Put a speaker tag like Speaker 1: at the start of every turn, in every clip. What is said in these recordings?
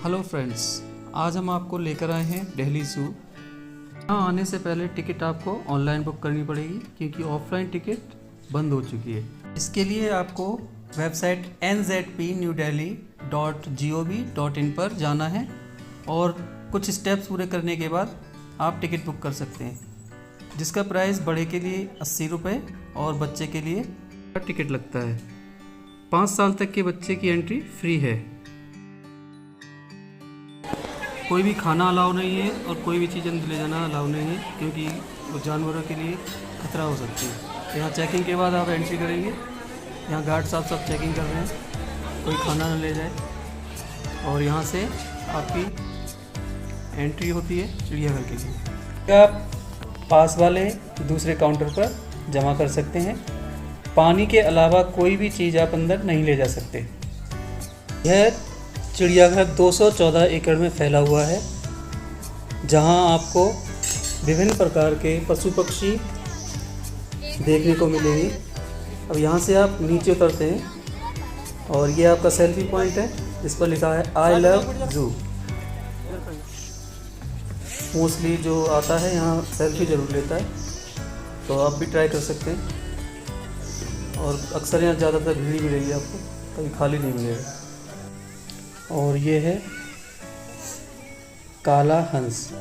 Speaker 1: Hello friends, आज हम आपको लेकर आए हैं दिल्ली ज़ू। यहाँ आने से पहले टिकट आपको ऑनलाइन बुक करनी पड़ेगी क्योंकि ऑफलाइन टिकट बंद हो चुकी है। इसके लिए आपको वेबसाइट nzpnewdelhi.gov.in पर जाना है और कुछ स्टेप्स पूरे करने के बाद आप टिकट बुक कर सकते हैं, जिसका प्राइस बड़े के लिए 80 रुपये और बच्चे के लिए टिकट लगता है। 5 साल तक के बच्चे की एंट्री फ्री है। कोई भी खाना अलाउ नहीं है और कोई भी चीज़ अंदर ले जाना अलाउ नहीं है क्योंकि वो जानवरों के लिए खतरा हो सकती है। यहाँ चेकिंग के बाद आप एंट्री करेंगे। यहाँ गार्ड साहब सब चेकिंग कर रहे हैं, कोई खाना न ले जाए। और यहाँ से आपकी एंट्री होती है चिड़ियाघर के लिए। आप पास वाले दूसरे काउंटर पर जमा कर सकते हैं। पानी के अलावा कोई भी चीज़ आप अंदर नहीं ले जा सकते। यह चिड़ियाघर 214 एकड़ में फैला हुआ है, जहां आपको विभिन्न प्रकार के पशु पक्षी देखने को मिलेंगे। अब यहां से आप नीचे उतरते हैं और ये आपका सेल्फी पॉइंट है, जिस पर लिखा है आई लव ज़ू। मोस्टली जो आता है यहाँ सेल्फी ज़रूर लेता है, तो आप भी ट्राई कर सकते हैं। और अक्सर यहाँ ज़्यादातर भीड़ मिलेगी आपको, कभी खाली नहीं मिलेगा। और ये है काला हंस।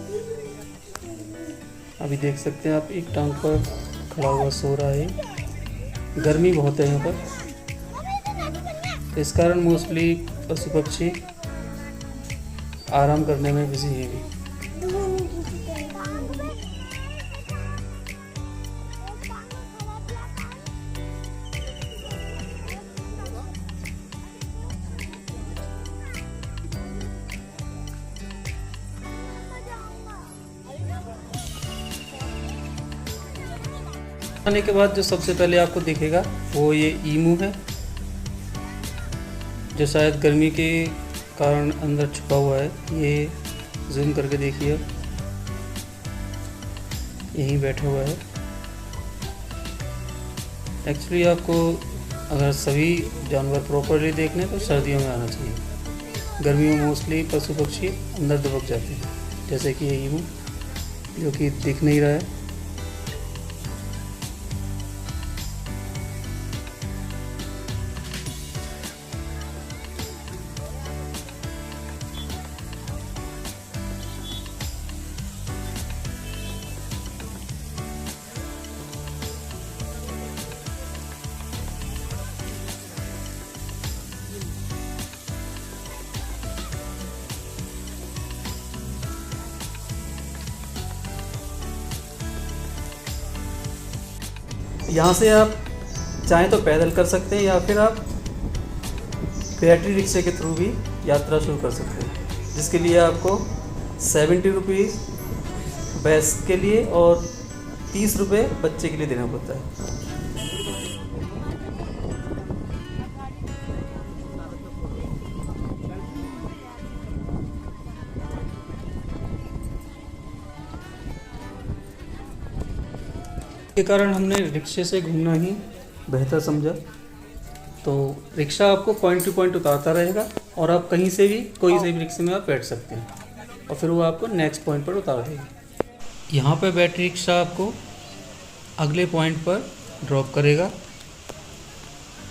Speaker 1: अभी देख सकते हैं आप, एक टांग पर खड़ा हुआ सो रहा है। गर्मी बहुत है यहाँ पर, इस कारण मोस्टली पशु पक्षी आराम करने में बिजी है। आने के बाद जो सबसे पहले आपको दिखेगा वो ये ईमू है, जो शायद गर्मी के कारण अंदर छुपा हुआ है। ये जूम करके देखिए, यहीं बैठा हुआ है। एक्चुअली आपको अगर सभी जानवर प्रॉपरली देखने तो सर्दियों में आना चाहिए। गर्मियों में मोस्टली पशु पक्षी अंदर दबक जाते हैं, जैसे कि ये ईमू जो कि दिख नहीं रहा है। यहाँ से आप चाहें तो पैदल कर सकते हैं या फिर आप बैटरी रिक्शे के थ्रू भी यात्रा शुरू कर सकते हैं, जिसके लिए आपको 70 रुपीज़ भैंस के लिए और 30 रुपये बच्चे के लिए देना पड़ता है। के कारण हमने रिक्शे से घूमना ही बेहतर समझा। तो रिक्शा आपको पॉइंट टू पॉइंट उतारता रहेगा और आप कहीं से भी कोई से भी रिक्शे में आप बैठ सकते हैं और फिर वो आपको नेक्स्ट पॉइंट पर उतार देगा। यहाँ पे बैटरी रिक्शा आपको अगले पॉइंट पर ड्रॉप करेगा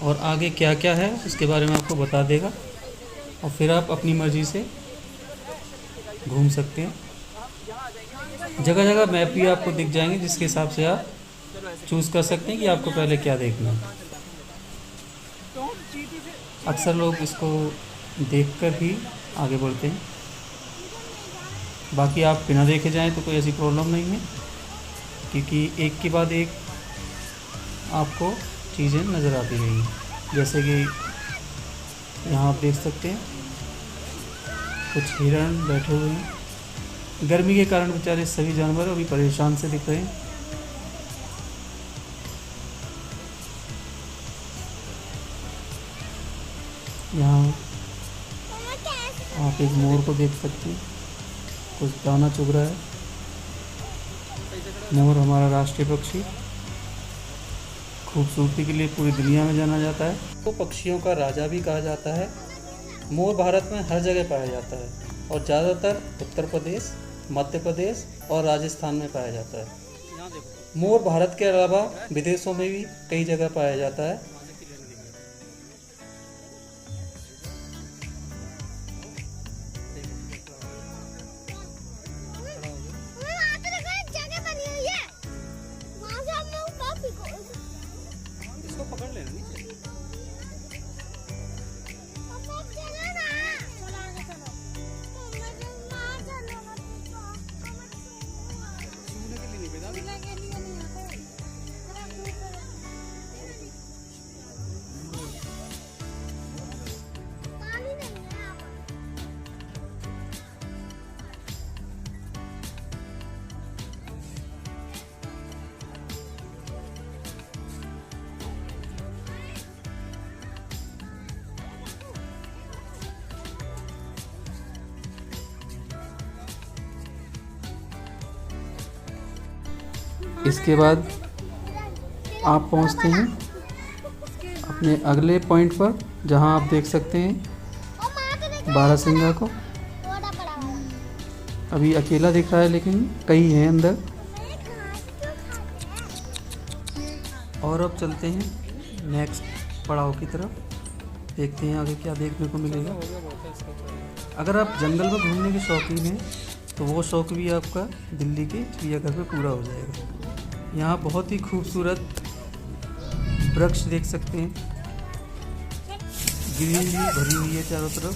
Speaker 1: और आगे क्या क्या है उसके बारे में आपको बता देगा और फिर आप अपनी मर्ज़ी से घूम सकते हैं। जगह जगह मैप भी आपको दिख जाएंगे, जिसके हिसाब से आप चूज़ कर सकते हैं कि आपको पहले क्या देखना है। अक्सर लोग इसको देखकर ही आगे बढ़ते हैं, बाकी आप बिना देखे जाएं तो कोई ऐसी प्रॉब्लम नहीं है, क्योंकि एक के बाद एक आपको चीज़ें नज़र आती रहेंगी। जैसे कि यहाँ आप देख सकते हैं कुछ हिरण बैठे हुए हैं। गर्मी के कारण बेचारे सभी जानवर अभी परेशान से दिख रहे हैं। यहाँ आप एक मोर को देख सकते हैं, कुछ दाना चुग रहा है। मोर हमारा राष्ट्रीय पक्षी, खूबसूरती के लिए पूरी दुनिया में जाना जाता है। वो पक्षियों का राजा भी कहा जाता है मोर भारत में हर जगह पाया जाता है और ज़्यादातर उत्तर प्रदेश, मध्य प्रदेश और राजस्थान में पाया जाता है। मोर भारत के अलावा विदेशों में भी कई जगह पाया जाता है। इसको पकड़ लेना नीचे। इसके बाद आप पहुंचते हैं अपने अगले पॉइंट पर, जहां आप देख सकते हैं बारहसिंगा को। अभी अकेला दिख रहा है लेकिन कई हैं अंदर। और अब चलते हैं नेक्स्ट पड़ाव की तरफ, देखते हैं आगे क्या देखने को मिलेगा। अगर आप जंगल में घूमने के शौकीन हैं तो वो शौक भी आपका दिल्ली के चिड़ियाघर में पूरा हो जाएगा। यहाँ बहुत ही खूबसूरत वृक्ष देख सकते हैं, ग्रीनरी भरी हुई है चारों तरफ,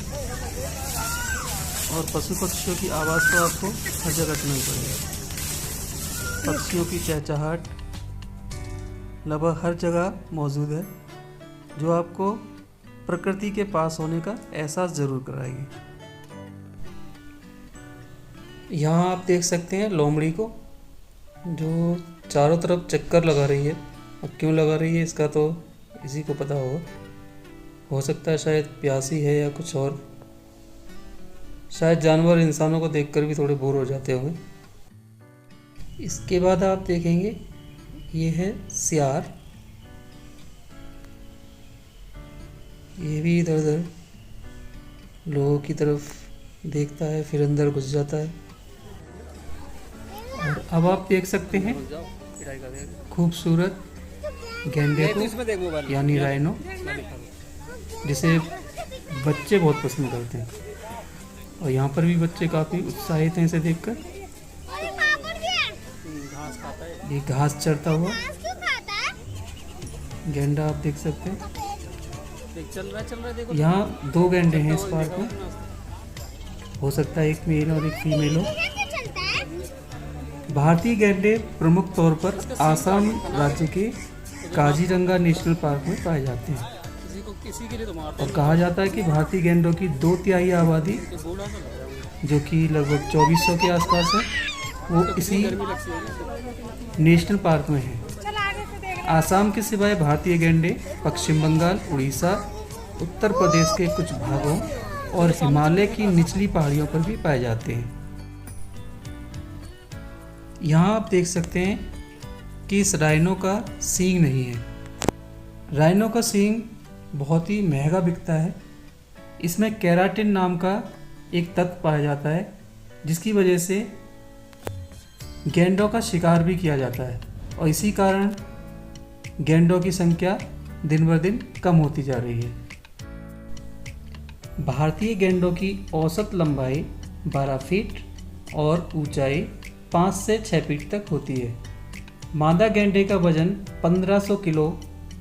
Speaker 1: और पशु पक्षियों की आवाज़ तो आपको हर जगह सुनाई पड़ेगी। पक्षियों की चहचहाट लगभग हर जगह मौजूद है, जो आपको प्रकृति के पास होने का एहसास ज़रूर कराएगी। यहाँ आप देख सकते हैं लोमड़ी को, जो चारों तरफ चक्कर लगा रही है। अब क्यों लगा रही है इसका तो इसी को पता होगा। हो सकता है शायद प्यासी है या कुछ और। शायद जानवर इंसानों को देखकर भी थोड़े बोर हो जाते होंगे। इसके बाद आप देखेंगे ये है सियार। ये भी इधर उधर लोगों की तरफ देखता है, फिर अंदर घुस जाता है। और अब आप देख सकते हैं खूबसूरत गैंडे को, यानी राइनो, जिसे बच्चे बहुत पसंद करते हैं। और यहाँ पर भी बच्चे काफ़ी उत्साहित हैं इसे देखकर। ये घास चरता हुआ गैंडा आप देख सकते हैं। यहाँ 2 गैंडे हैं इस पार्क में, हो सकता है एक मेल और एक फीमेल हो। भारतीय गैंडे प्रमुख तौर पर आसाम राज्य के काजीरंगा नेशनल पार्क में पाए जाते हैं। और कहा जाता है कि भारतीय गैंडों की 2/3 आबादी, जो कि लगभग 2400 के आसपास है, वो इसी नेशनल पार्क में है। आसाम के सिवाय भारतीय गैंडे पश्चिम बंगाल, उड़ीसा, उत्तर प्रदेश के कुछ भागों और हिमालय की निचली पहाड़ियों पर भी पाए जाते हैं। यहाँ आप देख सकते हैं कि इस राइनो का सींग नहीं है। राइनो का सींग बहुत ही महंगा बिकता है। इसमें केराटिन नाम का एक तत्व पाया जाता है, जिसकी वजह से गैंडों का शिकार भी किया जाता है, और इसी कारण गैंडों की संख्या दिन ब दिन कम होती जा रही है। भारतीय गैंडों की औसत लंबाई 12 फीट और ऊंचाई 5 से 6 फीट तक होती है। मादा गैंडे का वजन 1500 किलो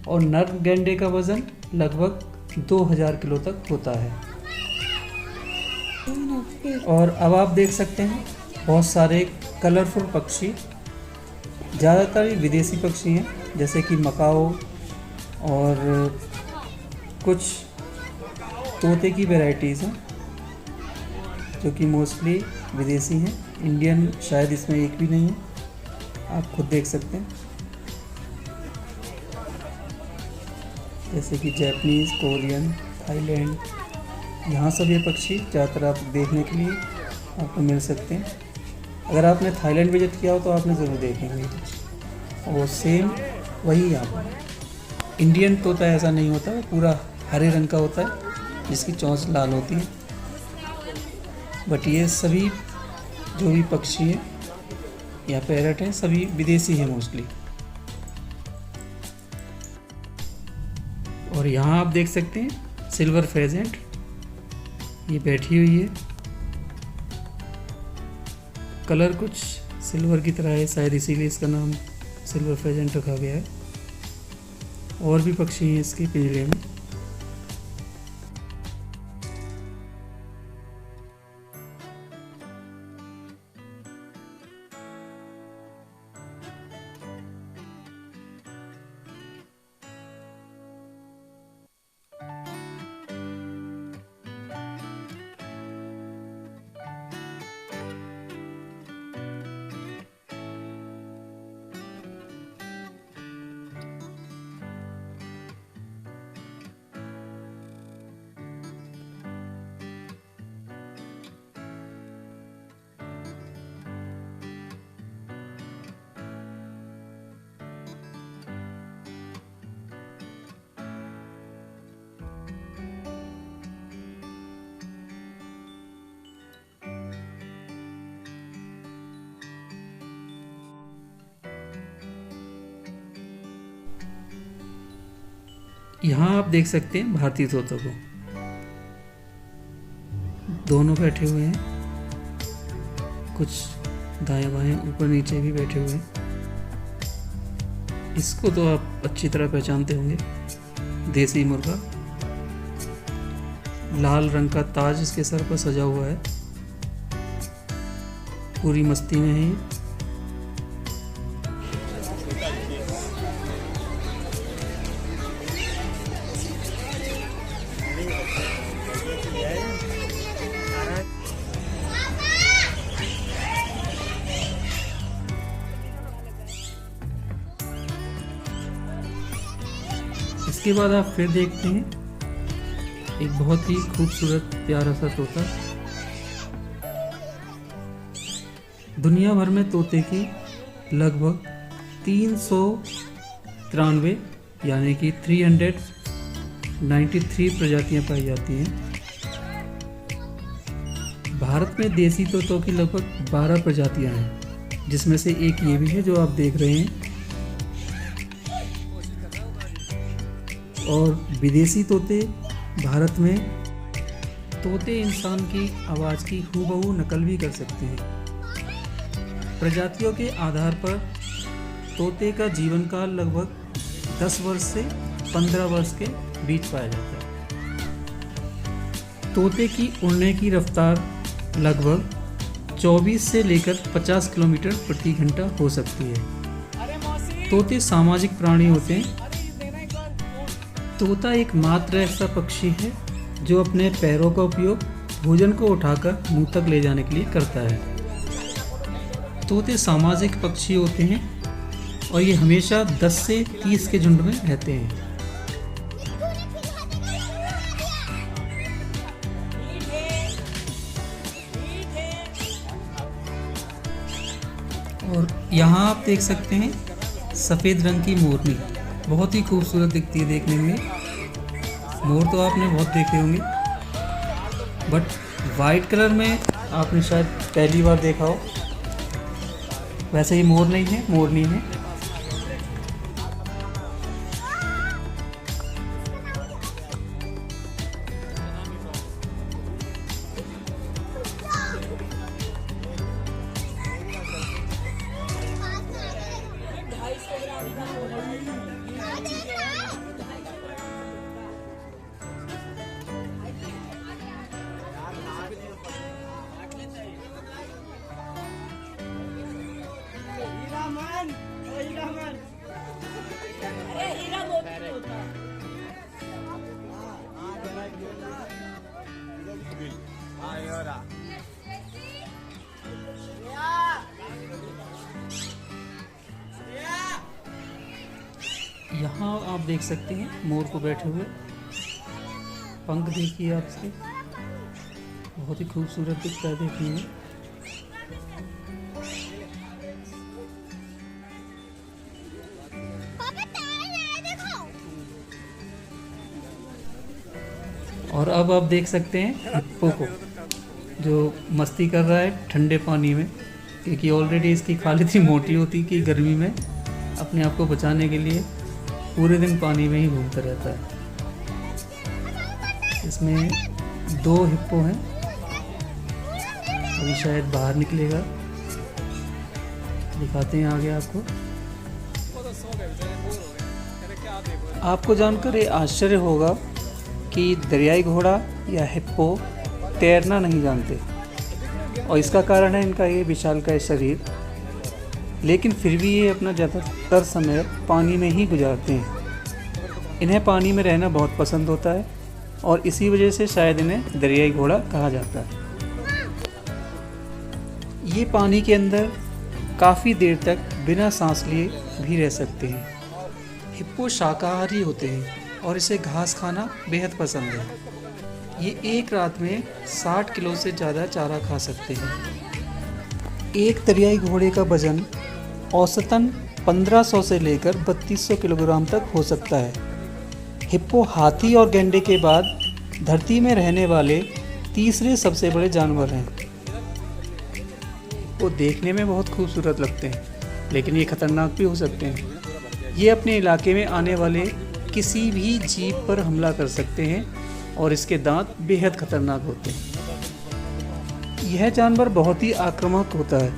Speaker 1: और नर गैंडे का वजन लगभग 2000 किलो तक होता है। और अब आप देख सकते हैं बहुत सारे कलरफुल पक्षी, ज़्यादातर विदेशी पक्षी हैं, जैसे कि मकाओ और कुछ तोते की वैरायटीज़ हैं, जो कि मोस्टली विदेशी हैं। इंडियन शायद इसमें एक भी नहीं है, आप खुद देख सकते हैं। जैसे कि जैपनीज़, कोरियन, थाईलैंड, यहाँ सब ये पक्षी ज़्यादातर आप देखने के लिए आपको मिल सकते हैं। अगर आपने थाईलैंड विजिट किया हो तो आपने ज़रूर देखेंगे, और सेम वही यहाँ पर। इंडियन तोता ऐसा नहीं होता, वो पूरा हरे रंग का होता है, जिसकी चोंच लाल होती है। बट ये सभी जो भी पक्षी हैं या पैरट हैं सभी विदेशी हैं मोस्टली। और यहाँ आप देख सकते हैं सिल्वर फेजेंट, ये बैठी हुई है। कलर कुछ सिल्वर की तरह है, शायद इसीलिए इसका नाम सिल्वर फेजेंट रखा गया है। और भी पक्षी हैं इसके पिंजरे में। यहाँ आप देख सकते हैं भारतीय तोतों को, दोनों बैठे हुए हैं, कुछ दाएं बाएं ऊपर नीचे भी बैठे हुए हैं। इसको तो आप अच्छी तरह पहचानते होंगे, देसी मुर्गा। लाल रंग का ताज इसके सर पर सजा हुआ है, पूरी मस्ती में है ये। इसके बाद आप फिर देखते हैं एक बहुत ही खूबसूरत प्यारा सा तोता। दुनिया भर में तोते की लगभग 393 यानी कि 393 प्रजातियां पाई जाती हैं। भारत में देसी तोतों की लगभग 12 प्रजातियां हैं, जिसमें से एक ये भी है जो आप देख रहे हैं। और विदेशी तोते भारत में तोते इंसान की आवाज़ की हूबहू नकल भी कर सकते हैं। प्रजातियों के आधार पर तोते का जीवन काल लगभग 10 वर्ष से 15 वर्ष के बीच पाया जाता है। तोते की उड़ने की रफ्तार लगभग 24 से लेकर 50 किलोमीटर प्रति घंटा हो सकती है। तोते सामाजिक प्राणी होते हैं। तोता एकमात्र ऐसा पक्षी है जो अपने पैरों का उपयोग भोजन को उठाकर मुंह तक ले जाने के लिए करता है। तोते सामाजिक पक्षी होते हैं और ये हमेशा 10 से 30 के झुंड में रहते हैं। और यहाँ आप देख सकते हैं सफ़ेद रंग की मोरनी, बहुत ही खूबसूरत दिखती है देखने में। मोर तो आपने बहुत देखे होंगे, बट वाइट कलर में आपने शायद पहली बार देखा हो। वैसे ये मोर नहीं है, मोरनी है। यहाँ आप देख सकते हैं मोर को बैठे हुए। पंख देखिए आप इसके, बहुत ही खूबसूरत दिखता है देखने में। और अब आप देख सकते हैं हिप्पो को, जो मस्ती कर रहा है ठंडे पानी में, क्योंकि ऑलरेडी इसकी खाल इतनी मोटी होती कि गर्मी में अपने आप को बचाने के लिए पूरे दिन पानी में ही घूमता रहता है। इसमें 2 हिप्पो हैं, अभी शायद बाहर निकलेगा, दिखाते हैं आगे आपको। आपको जानकर ये आश्चर्य होगा कि दरियाई घोड़ा या हिप्पो तैरना नहीं जानते, और इसका कारण है इनका ये विशालकाय शरीर, लेकिन फिर भी ये अपना ज़्यादातर समय पानी में ही गुजारते हैं। इन्हें पानी में रहना बहुत पसंद होता है और इसी वजह से शायद इन्हें दरियाई घोड़ा कहा जाता है। ये पानी के अंदर काफ़ी देर तक बिना सांस लिए भी रह सकते हैं। हिप्पो शाकाहारी होते हैं और इसे घास खाना बेहद पसंद है। ये एक रात में 60 किलो से ज़्यादा चारा खा सकते हैं। एक दरियाई घोड़े का वजन औसतन 1500 से लेकर 3200 किलोग्राम तक हो सकता है। हिप्पो हाथी और गैंडे के बाद धरती में रहने वाले तीसरे सबसे बड़े जानवर हैं। वो देखने में बहुत खूबसूरत लगते हैं, लेकिन ये खतरनाक भी हो सकते हैं। ये अपने इलाके में आने वाले किसी भी जीव पर हमला कर सकते हैं और इसके दांत बेहद खतरनाक होते हैं। यह जानवर बहुत ही आक्रामक होता है।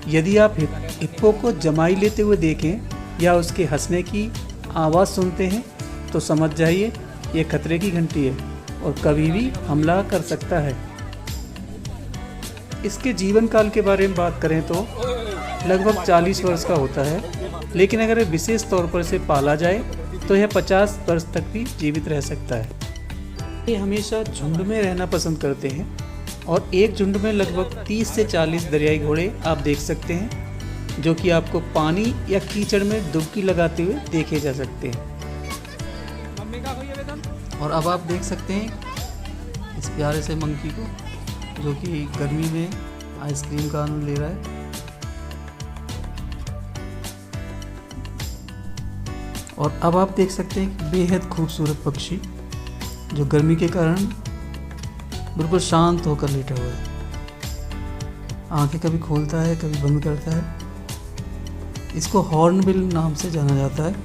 Speaker 1: यदि आप हिप्पो को जमाई लेते हुए देखें या उसके हंसने की आवाज़ सुनते हैं तो समझ जाइए ये खतरे की घंटी है और कभी भी हमला कर सकता है। इसके जीवन काल के बारे में बात करें तो लगभग 40 वर्ष का होता है, लेकिन अगर विशेष तौर पर इसे पाला जाए तो यह 50 वर्ष तक भी जीवित रह सकता है। ये हमेशा झुंड में रहना पसंद करते हैं और एक झुंड में लगभग 30 से 40 दरियाई घोड़े आप देख सकते हैं, जो कि आपको पानी या कीचड़ में डुबकी लगाते हुए देखे जा सकते हैं। और अब आप देख सकते हैं इस प्यारे से मंकी को, जो कि गर्मी में आइसक्रीम का आनंद ले रहा है। और अब आप देख सकते हैं कि बेहद खूबसूरत पक्षी, जो गर्मी के कारण बिल्कुल शांत होकर लेटा हुआ है। आंखें कभी खोलता है कभी बंद करता है। इसको हॉर्नबिल नाम से जाना जाता है।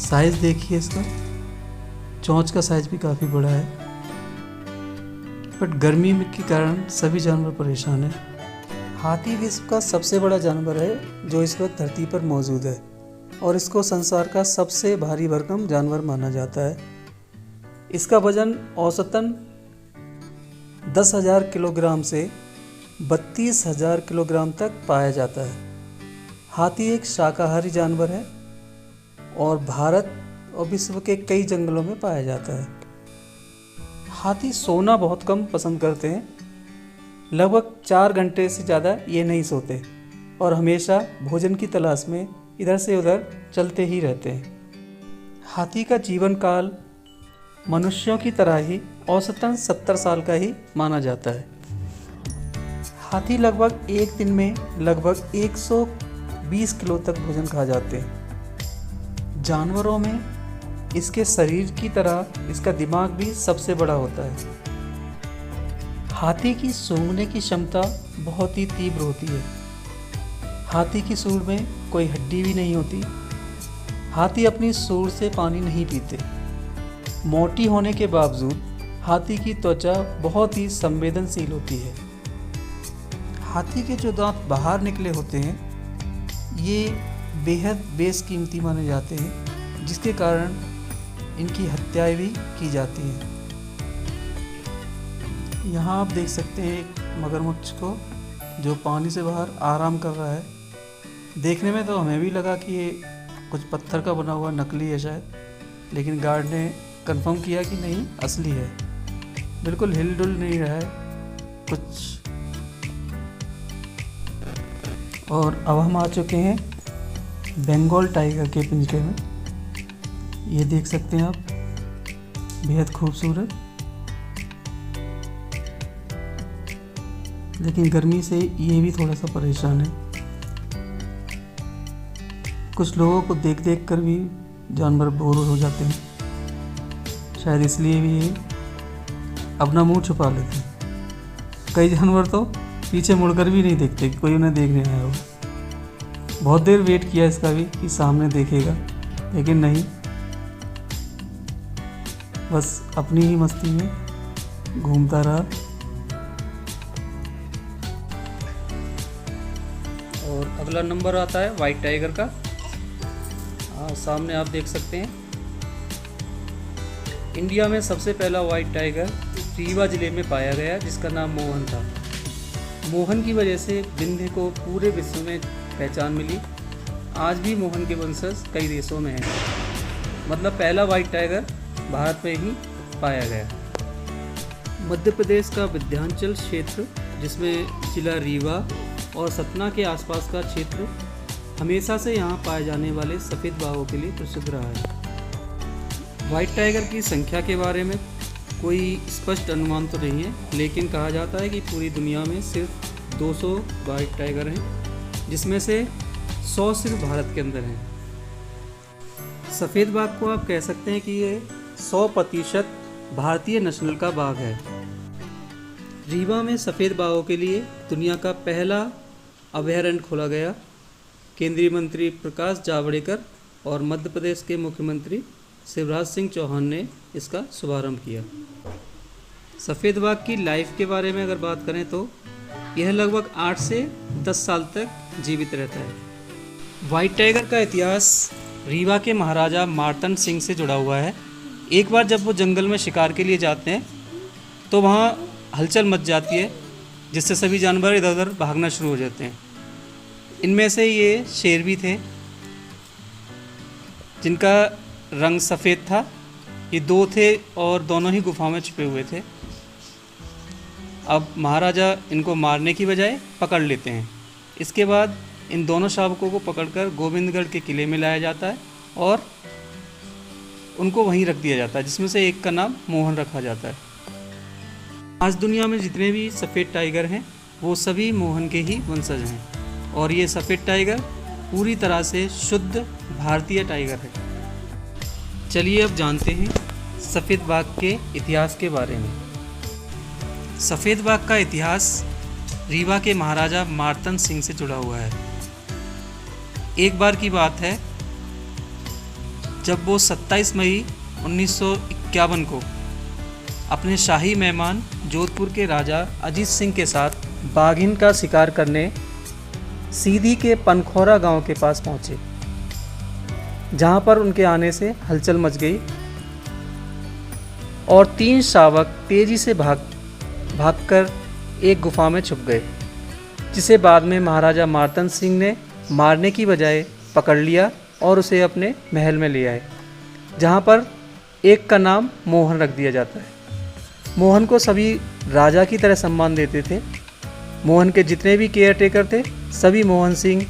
Speaker 1: साइज़ देखिए इसका, चोंच का साइज़ भी काफ़ी बड़ा है। बट गर्मी के कारण सभी जानवर परेशान हैं। हाथी विश्व का सबसे बड़ा जानवर है जो इस वक्त धरती पर मौजूद है और इसको संसार का सबसे भारी भरकम जानवर माना जाता है। इसका वजन औसतन 10,000 किलोग्राम से 32,000 किलोग्राम तक पाया जाता है। हाथी एक शाकाहारी जानवर है और भारत और विश्व के कई जंगलों में पाया जाता है। हाथी सोना बहुत कम पसंद करते हैं। लगभग 4 घंटे से ज़्यादा ये नहीं सोते और हमेशा भोजन की तलाश में इधर से उधर चलते ही रहते हैं। हाथी का जीवन काल मनुष्यों की तरह ही औसतन 70 साल का ही माना जाता है। हाथी लगभग एक दिन में लगभग 120 किलो तक भोजन खा जाते हैं। जानवरों में इसके शरीर की तरह इसका दिमाग भी सबसे बड़ा होता है। हाथी की सूंघने की क्षमता बहुत ही तीव्र होती है। हाथी की सूंड में कोई हड्डी भी नहीं होती। हाथी अपनी सूंड से पानी नहीं पीते। मोटी होने के बावजूद हाथी की त्वचा बहुत ही संवेदनशील होती है। हाथी के जो दांत बाहर निकले होते हैं ये बेहद बेशकीमती माने जाते हैं, जिसके कारण इनकी हत्याएं भी की जाती हैं। यहाँ आप देख सकते हैं एक मगरमच्छ को जो पानी से बाहर आराम कर रहा है। देखने में तो हमें भी लगा कि ये कुछ पत्थर का बना हुआ नकली है शायद, लेकिन गार्ड ने कंफर्म किया कि नहीं, असली है। बिल्कुल हिल डुल नहीं रहा है कुछ। और अब हम आ चुके हैं बंगाल टाइगर के पिंजरे में। ये देख सकते हैं आप, बेहद खूबसूरत, लेकिन गर्मी से ये भी थोड़ा सा परेशान है। कुछ लोगों को देख देख कर भी जानवर बोर हो जाते हैं। शायद इसलिए भी ये अपना मुंह छुपा लेते हैं। कई जानवर तो पीछे मुड़कर भी नहीं देखते कि कोई उन्हें देखने आया हो। बहुत देर वेट किया इसका भी कि सामने देखेगा, लेकिन नहीं, बस अपनी ही मस्ती में घूमता रहा। और अगला नंबर आता है वाइट टाइगर का। सामने आप देख सकते हैं, इंडिया में सबसे पहला वाइट टाइगर रीवा जिले में पाया गया, जिसका नाम मोहन था। मोहन की वजह से विंध्य को पूरे विश्व में पहचान मिली। आज भी मोहन के वंशज कई देशों में हैं। मतलब पहला वाइट टाइगर भारत में ही पाया गया। मध्य प्रदेश का विंध्याचल क्षेत्र, जिसमें जिला रीवा और सतना के आसपास का क्षेत्र, हमेशा से यहाँ पाए जाने वाले सफ़ेद बाघों के लिए प्रसिद्ध रहा है। वाइट टाइगर की संख्या के बारे में कोई स्पष्ट अनुमान तो नहीं है, लेकिन कहा जाता है कि पूरी दुनिया में सिर्फ 200 वाइट टाइगर हैं, जिसमें से 100 सिर्फ भारत के अंदर हैं। सफ़ेद बाघ को आप कह सकते हैं कि ये 100% भारतीय नस्ल का बाघ है। रीवा में सफ़ेद बाघों के लिए दुनिया का पहला अभयारण्य खोला गया। केंद्रीय मंत्री प्रकाश जावड़ेकर और मध्य प्रदेश के मुख्यमंत्री शिवराज सिंह चौहान ने इसका शुभारंभ किया। सफ़ेद बाघ की लाइफ के बारे में अगर बात करें तो यह लगभग 8 से 10 साल तक जीवित रहता है। वाइट टाइगर का इतिहास रीवा के महाराजा मार्तंड सिंह से जुड़ा हुआ है। एक बार जब वो जंगल में शिकार के लिए जाते हैं तो वहाँ हलचल मच जाती है, जिससे सभी जानवर इधर उधर भागना शुरू हो जाते हैं। इनमें से ये शेर भी थे, जिनका रंग सफ़ेद था। ये 2 थे और दोनों ही गुफा में छुपे हुए थे। अब महाराजा इनको मारने की बजाय पकड़ लेते हैं। इसके बाद इन दोनों शावकों को पकड़कर गोविंदगढ़ के किले में लाया जाता है और उनको वहीं रख दिया जाता है, जिसमें से एक का नाम मोहन रखा जाता है। आज दुनिया में जितने भी सफ़ेद टाइगर हैं वो सभी मोहन के ही वंशज हैं, और ये सफ़ेद टाइगर पूरी तरह से शुद्ध भारतीय टाइगर है। चलिए अब जानते हैं सफ़ेद बाघ के इतिहास के बारे में। सफ़ेद बाघ का इतिहास रीवा के महाराजा मार्तंड सिंह से जुड़ा हुआ है। एक बार की बात है, जब वो 27 मई 1951 को अपने शाही मेहमान जोधपुर के राजा अजीत सिंह के साथ बाघिन का शिकार करने सीधी के पनखौरा गांव के पास पहुंचे, जहां पर उनके आने से हलचल मच गई और 3 शावक तेजी से भागकर एक गुफा में छुप गए, जिसे बाद में महाराजा मार्तंड सिंह ने मारने की बजाय पकड़ लिया और उसे अपने महल में ले आए, जहां पर एक का नाम मोहन रख दिया जाता है। मोहन को सभी राजा की तरह सम्मान देते थे। मोहन के जितने भी केयर टेकर थे सभी मोहन सिंह,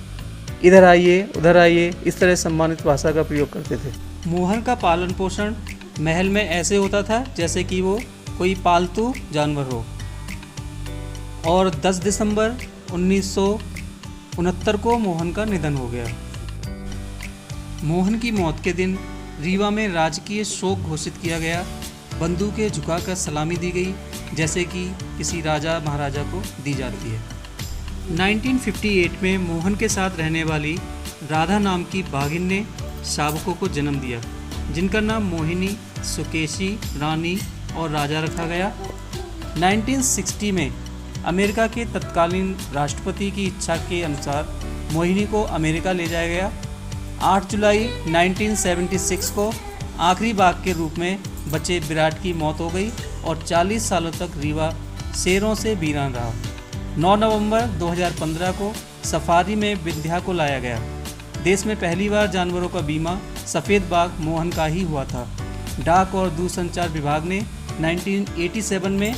Speaker 1: इधर आइए उधर आइए, इस तरह सम्मानित भाषा का प्रयोग करते थे। मोहन का पालन पोषण महल में ऐसे होता था जैसे कि वो कोई पालतू जानवर हो। और 10 दिसंबर 1969 को मोहन का निधन हो गया। मोहन की मौत के दिन रीवा में राजकीय शोक घोषित किया गया। बंदूकें झुकाकर सलामी दी गई, जैसे कि किसी राजा महाराजा को दी जाती है। 1958 में मोहन के साथ रहने वाली राधा नाम की बाघिन ने शावकों को जन्म दिया, जिनका नाम मोहिनी, सुकेशी, रानी और राजा रखा गया। 1960 में अमेरिका के तत्कालीन राष्ट्रपति की इच्छा के अनुसार मोहिनी को अमेरिका ले जाया गया। 8 जुलाई 1976 को आखिरी बाघ के रूप में बचे विराट की मौत हो गई और 40 सालों तक रीवा शेरों से वीरान रहा। 9 नवंबर 2015 को सफारी में विंध्या को लाया गया। देश में पहली बार जानवरों का बीमा सफ़ेद बाघ मोहन का ही हुआ था। डाक और दूरसंचार विभाग ने 1987 में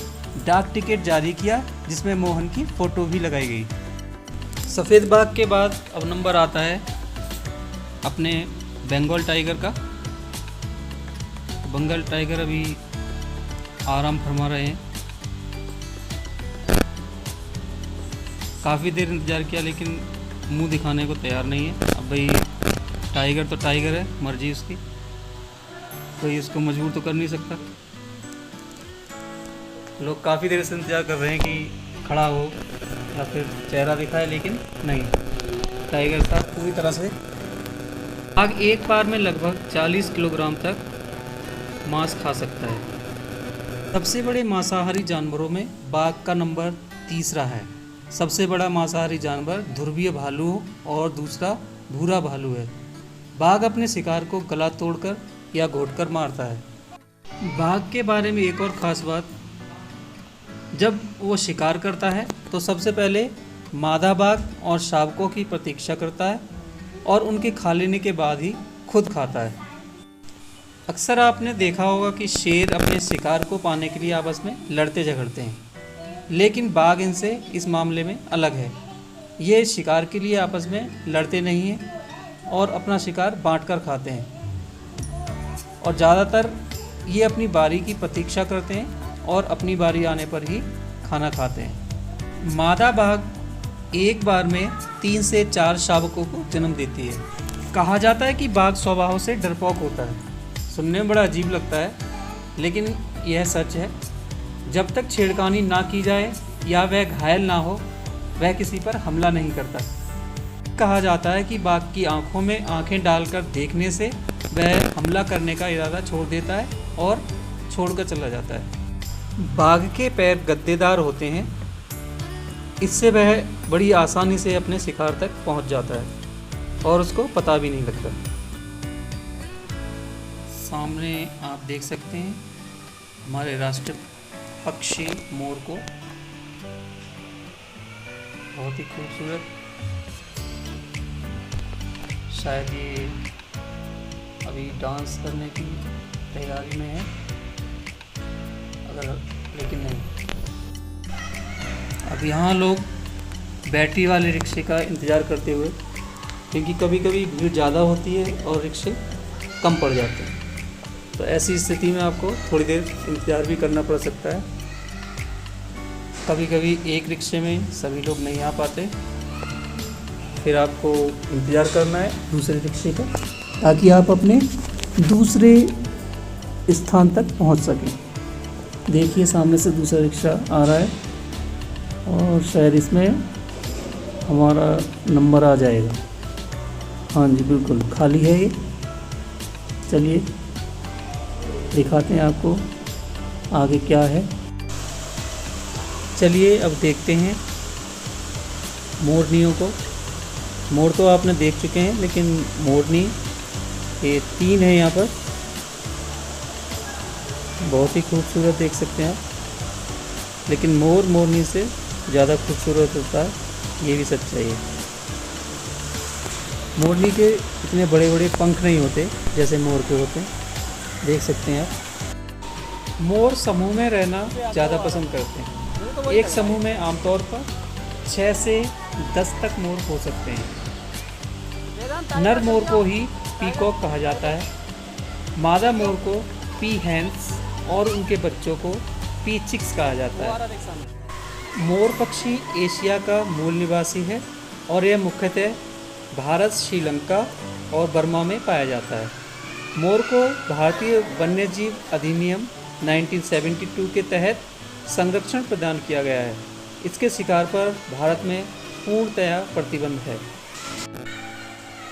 Speaker 1: डाक टिकट जारी किया, जिसमें मोहन की फ़ोटो भी लगाई गई। सफ़ेद बाघ के बाद अब नंबर आता है अपने बंगाल टाइगर का। बंगाल टाइगर अभी आराम फरमा रहे हैं। काफ़ी देर इंतज़ार किया लेकिन मुंह दिखाने को तैयार नहीं है। अब भाई टाइगर तो टाइगर है, मर्जी उसकी। कोई इसको मजबूर तो कर नहीं सकता। लोग काफ़ी देर से इंतज़ार कर रहे हैं कि खड़ा हो या फिर चेहरा दिखाए, लेकिन नहीं, टाइगर साहब पूरी तरह से। बाघ एक बार में लगभग 40 किलोग्राम तक मांस खा सकता है। सबसे बड़े मांसाहारी जानवरों में बाघ का नंबर तीसरा है। सबसे बड़ा मांसाहारी जानवर ध्रुवीय भालू और दूसरा भूरा भालू है। बाघ अपने शिकार को गला तोड़कर या घोंटकर मारता है। बाघ के बारे में एक और ख़ास बात, जब वो शिकार करता है तो सबसे पहले मादा बाघ और शावकों की प्रतीक्षा करता है और उनके खा लेने के बाद ही खुद खाता है। अक्सर आपने देखा होगा कि शेर अपने शिकार को पाने के लिए आपस में लड़ते झगड़ते हैं, लेकिन बाघ इनसे इस मामले में अलग है। ये शिकार के लिए आपस में लड़ते नहीं हैं और अपना शिकार बांटकर खाते हैं, और ज़्यादातर ये अपनी बारी की प्रतीक्षा करते हैं और अपनी बारी आने पर ही खाना खाते हैं। मादा बाघ एक बार में 3 से 4 शावकों को जन्म देती है। कहा जाता है कि बाघ स्वभाव से डरपोक होता है। सुनने में बड़ा अजीब लगता है, लेकिन यह सच है। जब तक छेड़खानी ना की जाए या वह घायल ना हो, वह किसी पर हमला नहीं करता। कहा जाता है कि बाघ की आंखों में आंखें डालकर देखने से वह हमला करने का इरादा छोड़ देता है और छोड़कर चला जाता है। बाघ के पैर गद्देदार होते हैं, इससे वह बड़ी आसानी से अपने शिकार तक पहुंच जाता है और उसको पता भी नहीं लगता। सामने आप देख सकते हैं हमारे राष्ट्रीय पक्षी मोर को, बहुत ही खूबसूरत। शायद ये अभी डांस करने की तैयारी में है, लेकिन नहीं। अब यहाँ लोग बैटरी वाले रिक्शे का इंतज़ार करते हुए, क्योंकि कभी कभी भीड़ ज़्यादा होती है और रिक्शे कम पड़ जाते हैं, तो ऐसी स्थिति में आपको थोड़ी देर इंतज़ार भी करना पड़ सकता है। कभी कभी एक रिक्शे में सभी लोग नहीं आ पाते, फिर आपको इंतज़ार करना है दूसरे रिक्शे का, ताकि आप अपने दूसरे स्थान तक पहुंच सकें। देखिए सामने से दूसरा रिक्शा आ रहा है और शायद इसमें हमारा नंबर आ जाएगा। हाँ जी, बिल्कुल खाली है ये। चलिए दिखाते हैं आपको आगे क्या है। चलिए अब देखते हैं मोरनियों को। मोर तो आपने देख चुके हैं, लेकिन मोरनी ये 3 है यहाँ पर, बहुत ही खूबसूरत देख सकते हैं आप। लेकिन मोर मोरनी से ज़्यादा खूबसूरत होता है, ये भी सच्चाई है। मोरनी के इतने बड़े बड़े पंख नहीं होते जैसे मोर के होते हैं, देख सकते हैं आप। मोर समूह में रहना ज़्यादा पसंद करते हैं। एक समूह में आमतौर पर 6 से 10 तक मोर हो सकते हैं। नर मोर को ही पीकॉक कहा जाता है। मादा मोर को पी हैंस और उनके बच्चों को पी चिक्स कहा जाता है। मोर पक्षी एशिया का मूल निवासी है और यह मुख्यतः भारत, श्रीलंका और बर्मा में पाया जाता है। मोर को भारतीय वन्यजीव अधिनियम 1972 के तहत संरक्षण प्रदान किया गया है। इसके शिकार पर भारत में पूर्णतया प्रतिबंध है।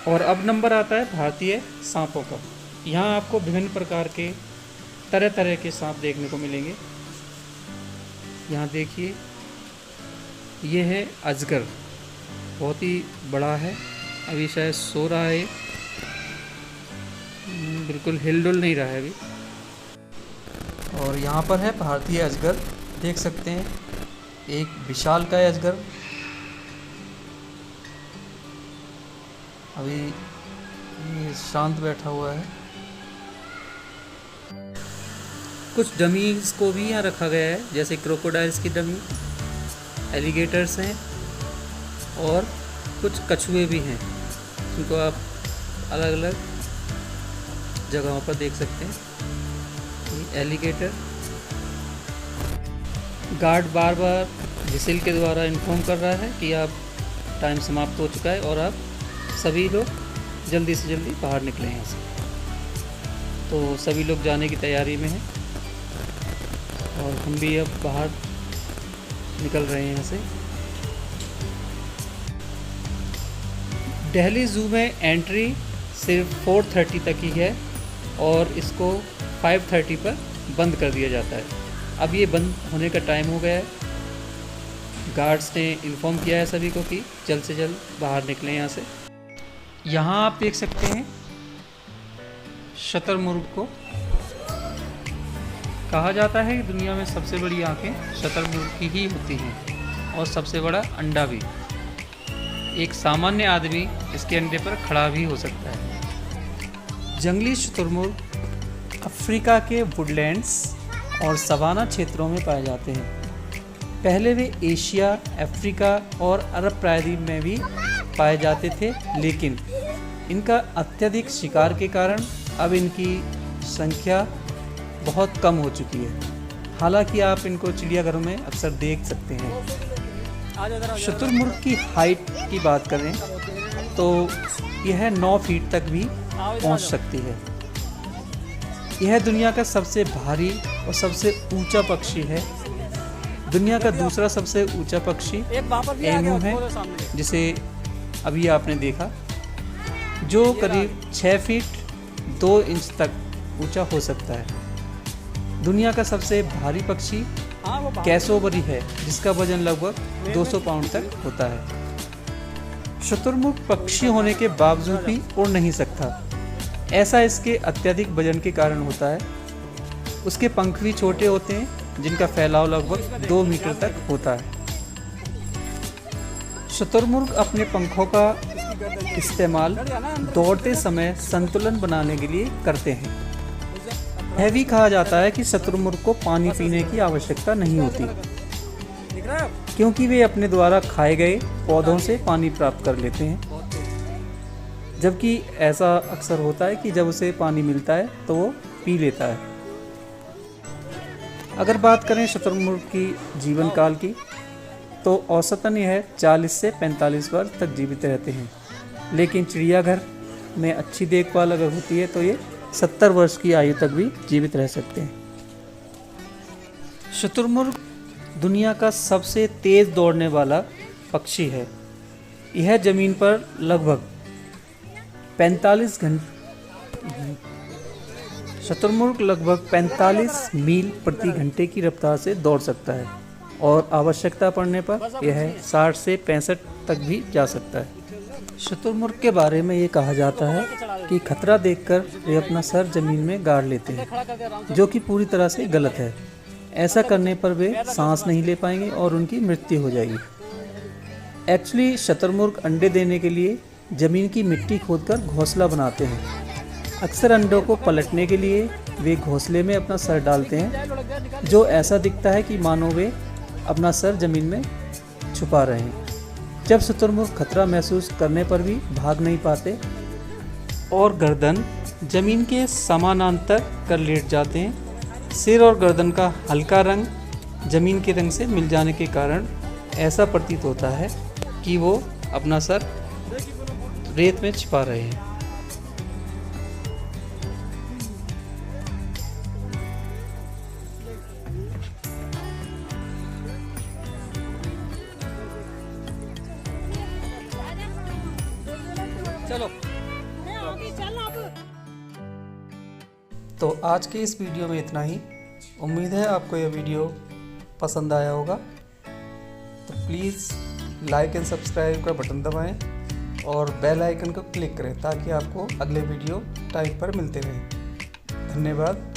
Speaker 1: और अब नंबर आता है भारतीय सांपों का। यहाँ आपको विभिन्न प्रकार के तरह तरह के सांप देखने को मिलेंगे। यहाँ देखिए, ये है अजगर, बहुत ही बड़ा है, अभी शायद सो रहा है, बिल्कुल हिलडुल नहीं रहा है अभी। और यहाँ पर है भारतीय अजगर, देख सकते हैं, एक विशाल का अजगर। अभी ये शांत बैठा हुआ है। कुछ डमीज को भी यहाँ रखा गया है, जैसे क्रोकोडाइल्स की डमी, एलिगेटर्स हैं और कुछ कछुए भी हैं, जिनको आप अलग अलग जगहों पर देख सकते हैं। एलिगेटर गार्ड बार बार विसिल के द्वारा इन्फॉर्म कर रहा है कि आप टाइम समाप्त हो चुका है और आप सभी लोग जल्दी से जल्दी बाहर निकलें यहाँ से। तो सभी लोग जाने की तैयारी में हैं और हम भी अब बाहर निकल रहे हैं यहाँ से। दिल्ली ज़ू में एंट्री सिर्फ 4:30 तक ही है और इसको 5:30 पर बंद कर दिया जाता है। अब ये बंद होने का टाइम हो गया है। गार्ड्स ने इन्फॉर्म किया है सभी को कि जल्द से जल्द बाहर निकलें यहाँ से। यहाँ आप देख सकते हैं शतरमुर्ग को। कहा जाता है कि दुनिया में सबसे बड़ी आंखें शतरमुर्ग की ही होती हैं और सबसे बड़ा अंडा भी। एक सामान्य आदमी इसके अंडे पर खड़ा भी हो सकता है। जंगली शतरमुर्ग अफ्रीका के वुडलैंड्स और सवाना क्षेत्रों में पाए जाते हैं। पहले वे एशिया, अफ्रीका और अरब प्रायद्वीप में भी पाए जाते थे, लेकिन इनका अत्यधिक शिकार के कारण अब इनकी संख्या बहुत कम हो चुकी है। हालांकि आप इनको चिड़ियाघरों में अक्सर देख सकते हैं। शुतुरमुर्ग की हाइट की बात करें तो यह 9 फीट तक भी पहुंच सकती है। यह दुनिया का सबसे भारी और सबसे ऊंचा पक्षी है। दुनिया का दूसरा सबसे ऊंचा पक्षी एमू है, जिसे अभी आपने देखा, जो करीब 6 फीट 2 इंच तक ऊंचा हो सकता है। दुनिया का सबसे भारी पक्षी कैसोबरी है, जिसका वजन लगभग 200 पाउंड तक होता है। शुतुरमुर्ग पक्षी होने के बावजूद भी उड़ नहीं सकता। ऐसा इसके अत्यधिक वजन के कारण होता है। उसके पंख भी छोटे होते हैं, जिनका फैलाव लगभग 2 मीटर तक होता है। शुतुरमुर्ग अपने पंखों का इस्तेमाल दौड़ते समय संतुलन बनाने के लिए करते हैं। यह भी कहा जाता है कि शुतुरमुर्ग को पानी पीने की आवश्यकता नहीं होती, क्योंकि वे अपने द्वारा खाए गए पौधों से पानी प्राप्त कर लेते हैं। जबकि ऐसा अक्सर होता है कि जब उसे पानी मिलता है तो वो पी लेता है। अगर बात करें शुतुरमुर्ग की जीवन काल की, तो औसतन यह 40 से 45 वर्ष तक जीवित रहते हैं, लेकिन चिड़ियाघर में अच्छी देखभाल अगर होती है तो ये 70 वर्ष की आयु तक भी जीवित रह सकते हैं। शुतुरमुर्ग दुनिया का सबसे तेज़ दौड़ने वाला पक्षी है। यह ज़मीन पर लगभग 45 घंटे शुतुरमुर्ग लगभग 45 मील प्रति घंटे की रफ्तार से दौड़ सकता है और आवश्यकता पड़ने पर यह 60 से 65 तक भी जा सकता है। शुतुरमुर्ग के बारे में ये कहा जाता है कि खतरा देखकर वे अपना सर जमीन में गाड़ लेते हैं, जो कि पूरी तरह से गलत है। ऐसा करने पर वे सांस नहीं ले पाएंगे और उनकी मृत्यु हो जाएगी। एक्चुअली शुतुरमुर्ग अंडे देने के लिए ज़मीन की मिट्टी खोदकर घोंसला बनाते हैं। अक्सर अंडों को पलटने के लिए वे घोंसले में अपना सर डालते हैं, जो ऐसा दिखता है कि मानो वे अपना सर ज़मीन में छुपा रहे हैं। जब शुतुरमुर्ग खतरा महसूस करने पर भी भाग नहीं पाते और गर्दन ज़मीन के समानांतर कर लेट जाते हैं। सिर और गर्दन का हल्का रंग ज़मीन के रंग से मिल जाने के कारण ऐसा प्रतीत होता है कि वो अपना सर रेत में छिपा रहे हैं। चलो, तो आज के इस वीडियो में इतना ही। उम्मीद है आपको यह वीडियो पसंद आया होगा। तो प्लीज़ लाइक एंड सब्सक्राइब का बटन दबाएं और बेल आइकन को क्लिक करें ताकि आपको अगले वीडियो टाइम पर मिलते रहें। धन्यवाद।